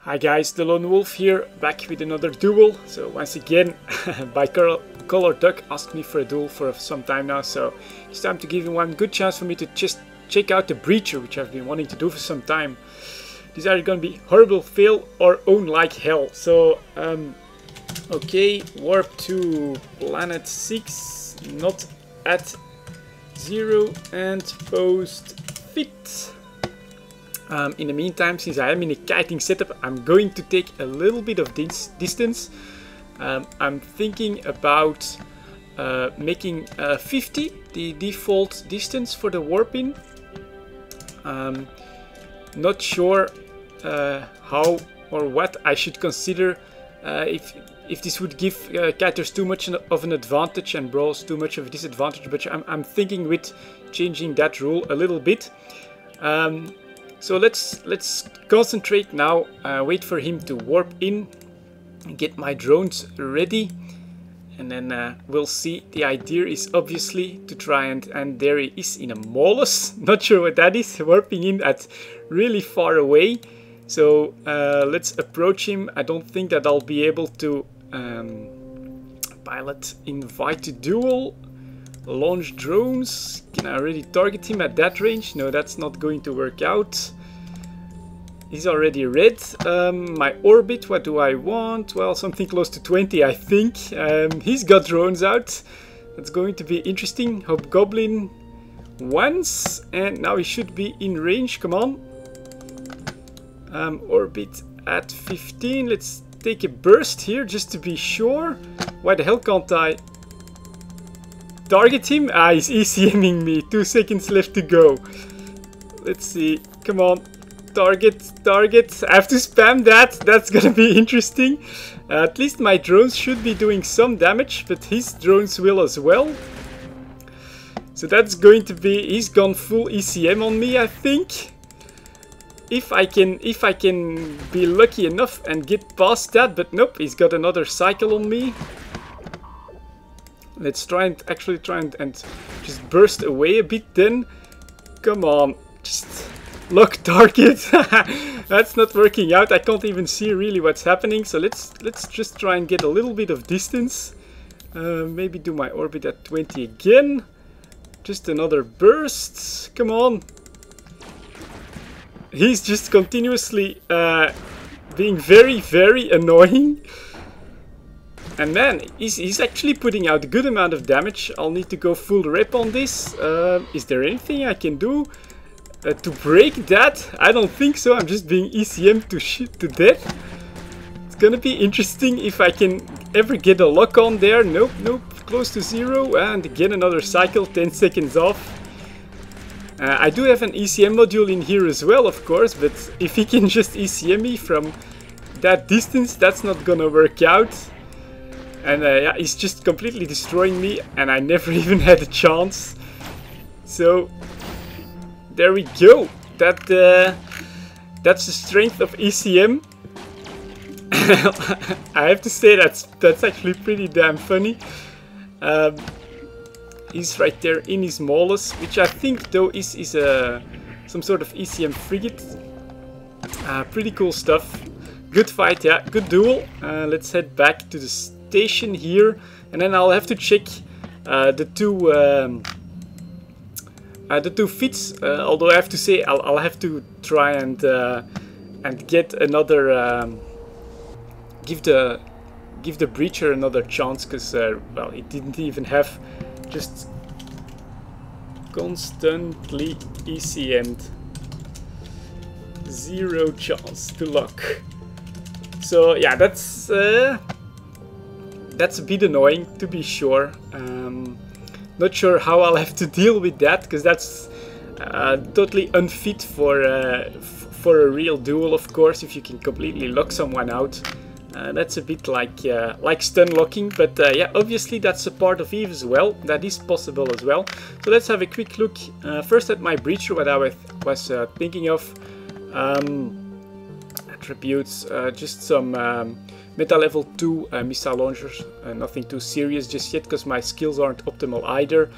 Hi guys, delonewolf here, back with another duel. So once again, Color Duck asked me for a duel for some time now, so it's time to give him one good chance for me to just check out the Breacher, which I've been wanting to do for some time. These are going to be horrible fail or own like hell. So, okay, warp to planet 6, not at 0, and post fit. In the meantime, since I am in a kiting setup, I'm going to take a little bit of distance. I'm thinking about making 50 the default distance for the warping. Not sure how or what I should consider if this would give kiters too much of an advantage and brawls too much of a disadvantage, but I'm thinking with changing that rule a little bit. So let's concentrate now, wait for him to warp in, get my drones ready, and then we'll see. The idea is obviously to try and there he is in a maulus, not sure what that is, warping in at really far away. So let's approach him. I don't think that I'll be able to pilot invite to duel. Launch drones. Can I already target him at that range? No, that's not going to work out. He's already red. My orbit, what do I want? Well, something close to 20, I think. He's got drones out. That's going to be interesting. Hobgoblin once, and now he should be in range. Come on. Orbit at 15. Let's take a burst here just to be sure. Why the hell can't I target him? Ah, he's ECMing me. 2 seconds left to go. Let's see. Come on. Target. I have to spam that. That's gonna be interesting. At least my drones should be doing some damage, but his drones will as well. So that's going to be... He's gone full ECM on me, I think. If I can be lucky enough and get past that, but nope, he's got another cycle on me. Let's try and just burst away a bit then. Come on, just lock target. That's not working out. I can't even see really what's happening. So let's just try and get a little bit of distance. Maybe do my orbit at 20 again. Just another burst. Come on. He's just continuously being very, very annoying. And man, he's actually putting out a good amount of damage. I'll need to go full rep on this. Is there anything I can do to break that? I don't think so. I'm just being ECM to death. It's gonna be interesting if I can ever get a lock on there. Nope, close to 0. And again another cycle, 10 seconds off. I do have an ECM module in here as well, of course, but if he can just ECM me from that distance, that's not gonna work out. And yeah, he's just completely destroying me, and I never even had a chance. So there we go. That's the strength of ECM. I have to say that's actually pretty damn funny. He's right there in his maulus, which I think though is some sort of ECM frigate. Pretty cool stuff. Good fight, yeah, good duel. Let's head back to the station here, and then I'll have to check the two fits. Although I have to say I'll have to try and get another give the Breacher another chance, because well, he didn't even have. Just constantly ECM'd. 0 chance to lock. So yeah, that's a bit annoying, to be sure. Not sure how I'll have to deal with that, because that's totally unfit for a real duel, of course, if you can completely lock someone out. That's a bit like stun locking, but yeah, obviously that's a part of EVE as well. That is possible as well. So let's have a quick look first at my Breacher, what I was thinking of. Attributes, just some meta level 2 missile launchers. Nothing too serious just yet, because my skills aren't optimal either.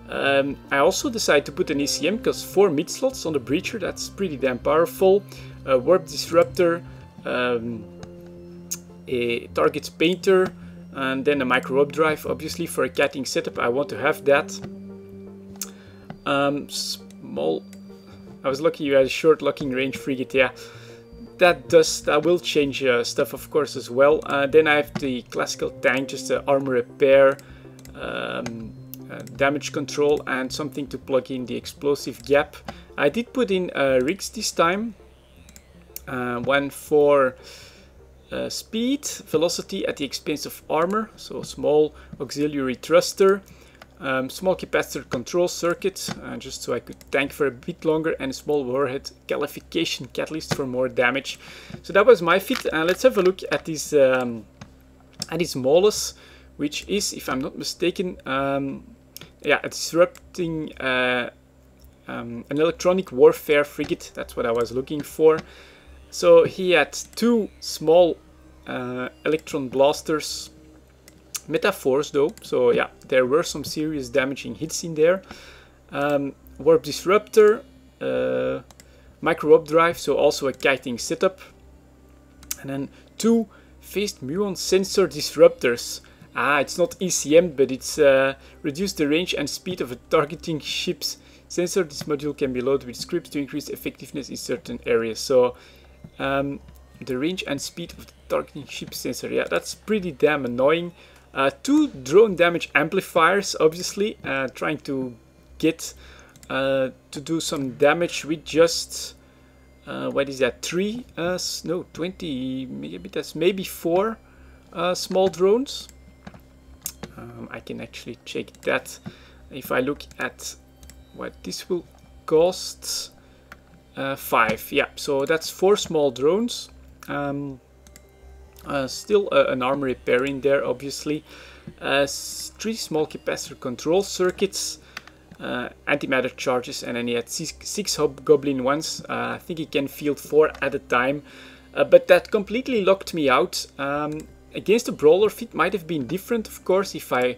I also decided to put an ECM, because 4 mid slots on the Breacher, that's pretty damn powerful. Warp Disruptor, a target's painter, and then a micro updrive. Obviously for a kiting setup I want to have that. Small, I was lucky you had a short locking range frigate, yeah. That will change stuff of course as well. Then I have the classical tank, just armor repair, damage control, and something to plug in the explosive gap. I did put in rigs this time. One for speed, velocity at the expense of armor, so small auxiliary thruster, small capacitor control circuit, just so I could tank for a bit longer, and a small warhead qualification catalyst for more damage. So that was my fit. Let's have a look at this maulus, which is, if I'm not mistaken, yeah, a disrupting an electronic warfare frigate. That's what I was looking for. So he had two small electron blasters, metaphors though, so yeah, there were some serious damaging hits in there. Warp disruptor, micro updrive, so also a kiting setup, and then two phased muon sensor disruptors. It's not ECM, but it's reduce the range and speed of a targeting ship's sensor. This module can be loaded with scripts to increase effectiveness in certain areas. So the range and speed of the targeting ship sensor, yeah, that's pretty damn annoying. Two drone damage amplifiers, obviously, trying to get to do some damage with just what is that, 3 no, 20, maybe that's maybe 4 small drones. I can actually check that if I look at what this will cost. 5, yeah, so that's 4 small drones. Still an armor repair in there, obviously. 3 small capacitor control circuits, antimatter charges, and then he had 6 hobgoblin ones. I think he can field 4 at a time, but that completely locked me out. Against a brawler fit might have been different, of course, if I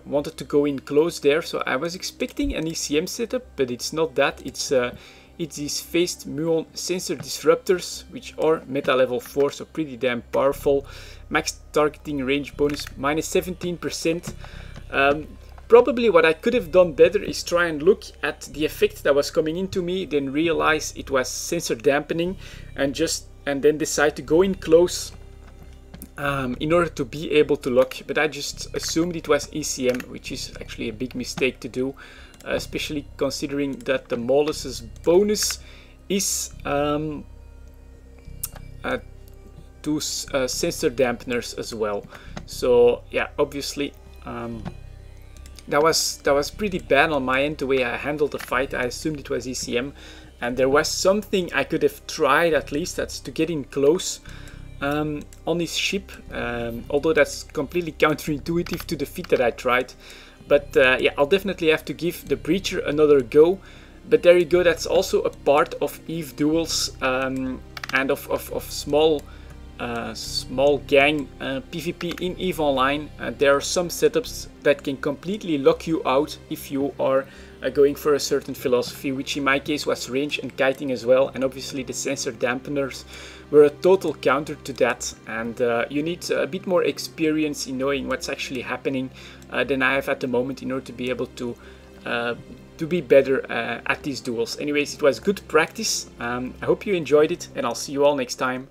wanted to go in close there. So I was expecting an ECM setup, but it's not that. It's these phased muon sensor disruptors, which are meta level 4, so pretty damn powerful. Max targeting range bonus minus 17%. Probably what I could have done better is try and look at the effect that was coming into me, then realize it was sensor dampening, and then decide to go in close in order to be able to lock. But I just assumed it was ECM, which is actually a big mistake to do, especially considering that the maulus's bonus is to sensor dampeners as well. So yeah, obviously that was pretty bad on my end, the way I handled the fight. I assumed it was ECM, and there was something I could have tried at least, that's to get in close on his ship, although that's completely counterintuitive to the fit that I tried. But yeah, I'll definitely have to give the Breacher another go. But there you go, that's also a part of EVE Duels and of small gang PvP in EVE Online. There are some setups that can completely lock you out if you are going for a certain philosophy, which in my case was range and kiting as well. And obviously the sensor dampeners were a total counter to that, and you need a bit more experience in knowing what's actually happening than I have at the moment in order to be able to be better at these duels. Anyways, it was good practice. I hope you enjoyed it, and I'll see you all next time.